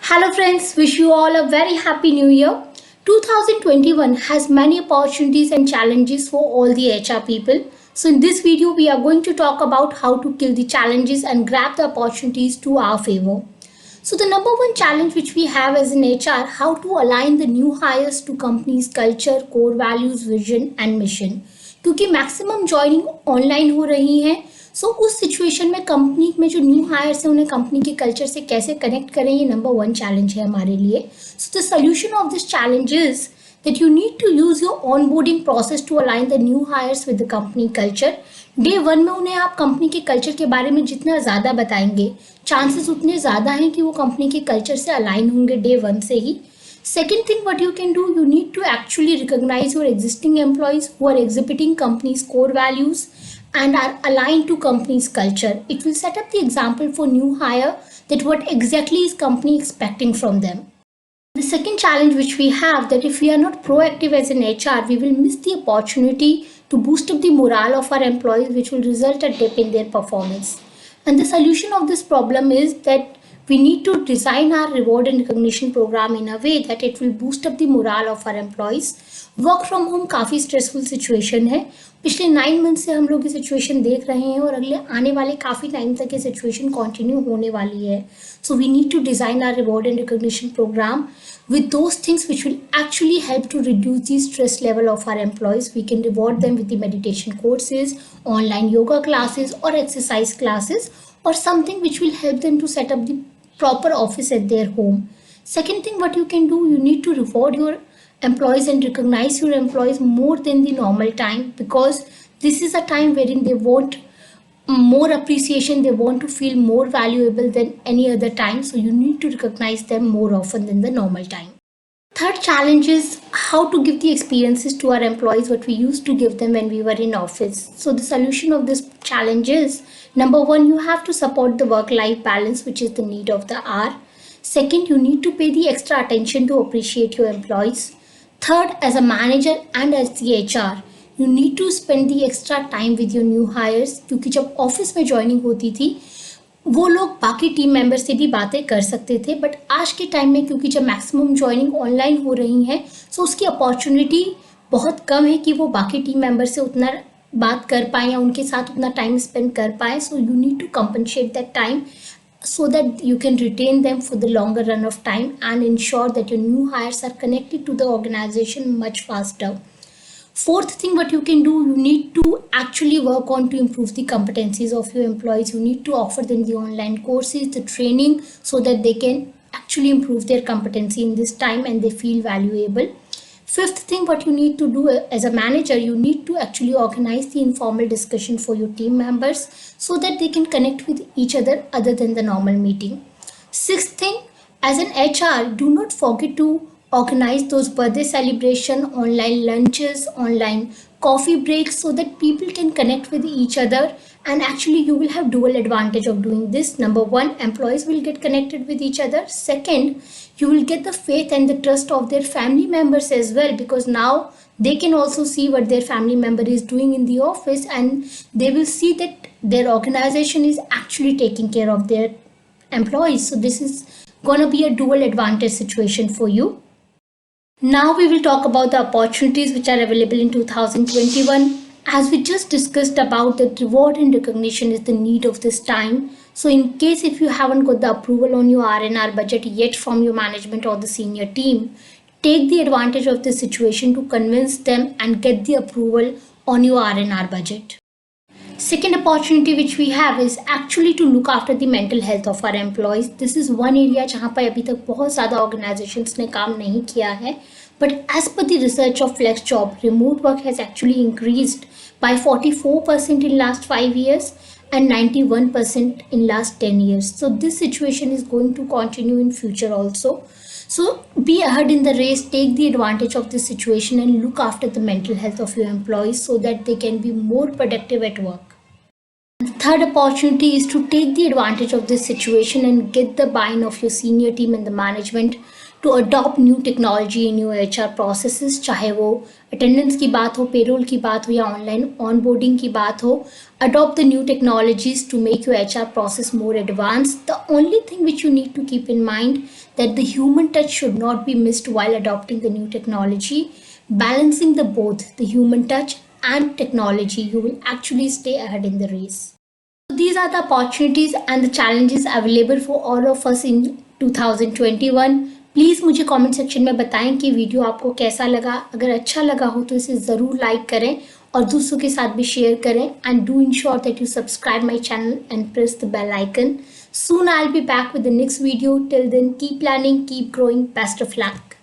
Hello friends, wish you all a very happy new year. 2021 has many opportunities and challenges for all the HR people. So in this video we are going to talk about how to kill the challenges and grab the opportunities to our favor. So the number one challenge which we have as an HR, how to align the new hires to company's culture, core values, vision and mission. क्योंकि maximum joining online हो रही है, सो उस situation में company में जो new heirs हैं उन्हें कंपनी के कल्चर से कैसे कनेक्ट करें, ये नंबर वन चैलेंज है हमारे लिए. So the solution of this challenge is that you need to use your onboarding process to align the new hires with the company culture. Day one में उन्हें आप कंपनी के culture के बारे में जितना ज़्यादा बताएंगे, चांसेस उतने ज़्यादा हैं कि वो कंपनी के कल्चर से अलाइन होंगे डे वन से ही. Second thing what you can do, you need to actually recognize your existing employees who are exhibiting company's core values and are aligned to company's culture. It will set up the example for new hire that what exactly is company expecting from them. The second challenge which we have, that if we are not proactive as an HR, we will miss the opportunity to boost up the morale of our employees, which will result a dip in their performance. And the solution of this problem is that we need to design our reward and recognition program in a way that it will boost up the morale of our employees. Work from home काफ़ी stressful situation है. पिछले 9 month से हम लोग ये situation देख रहे हैं और अगले आने वाले काफ़ी टाइम तक ये सिचुएशन कंटिन्यू होने वाली है. So we need to design our reward and recognition program with those things which will actually help to reduce the stress level of our employees. We can reward them with the meditation courses, online yoga classes or exercise classes, or something which will help them to set up the proper office at their home. Second thing what you can do, you need to reward your employees and recognize your employees more than the normal time, because this is a time wherein they want more appreciation, they want to feel more valuable than any other time, so you need to recognize them more often than the normal time. Third challenge is how to give the experiences to our employees what we used to give them when we were in office. So the solution of this challenge is, number one, you have to support the work-life balance, which is the need of the hour. Second, you need to pay the extra attention to appreciate your employees. Third, as a manager and as the HR, you need to spend the extra time with your new hires, क्योंकि जब office में joining होती थी वो लोग बाकी team member से भी बातें कर सकते थे, बट आज के टाइम में क्योंकि जब मैक्सिमम ज्वाइनिंग ऑनलाइन हो रही है, सो उसकी अपॉर्चुनिटी बहुत कम है कि वो बाकी टीम मेंबर से उतना बात कर पाएँ या उनके साथ उतना टाइम स्पेंड कर पाएँ. So you need to compensate that time so that you can retain them for the longer run of time and ensure that your new hires are connected to the organization much faster. Fourth thing what you can do, you need to actually work on to improve the competencies of your employees. You need to offer them the online courses, the training, so that they can actually improve their competency in this time and they feel valuable. Fifth thing what you need to do as a manager, you need to actually organize the informal discussion for your team members so that they can connect with each other than the normal meeting. Sixth thing, as an HR, do not forget to organize those birthday celebration, online lunches, online coffee breaks, so that people can connect with each other, and actually you will have dual advantage of doing this. Number one, employees will get connected with each other. Second, you will get the faith and the trust of their family members as well, because now they can also see what their family member is doing in the office and they will see that their organization is actually taking care of their employees. So this is going to be a dual advantage situation for you. Now we will talk about the opportunities which are available in 2021. As we just discussed about, that reward and recognition is the need of this time. So in case if you haven't got the approval on your R&R budget yet from your management or the senior team, take the advantage of this situation to convince them and get the approval on your R&R budget. Second opportunity which we have is actually to look after the mental health of our employees. This is one area जहाँ पर अभी तक बहुत ज़्यादा organizations ने काम नहीं किया है. But as per the research of FlexJob, remote work has actually increased by 44% in last 5 years and 91% in last 10 years. So this situation is going to continue in future also. So be ahead in the race, take the advantage of this situation and look after the mental health of your employees so that they can be more productive at work. The third opportunity is to take the advantage of this situation and get the buy-in of your senior team and the management to adopt new technology in your HR processes, चाहे वो attendance की बात हो, payroll की बात हो या online onboarding की बात हो. Adopt the new technologies to make your HR process more advanced. The only thing which you need to keep in mind that the human touch should not be missed while adopting the new technology. Balancing the both, the human touch and technology, you will actually stay ahead in the race. So these are the opportunities and the challenges available for all of us in 2021. Please मुझे comment section में बताएं कि video आपको कैसा लगा. अगर अच्छा लगा हो तो इसे ज़रूर लाइक करें और दूसरों के साथ भी शेयर करें. And do ensure that you subscribe my channel and press the bell icon. Soon I'll be back with the next video. Till then, keep learning, keep growing. Best of luck.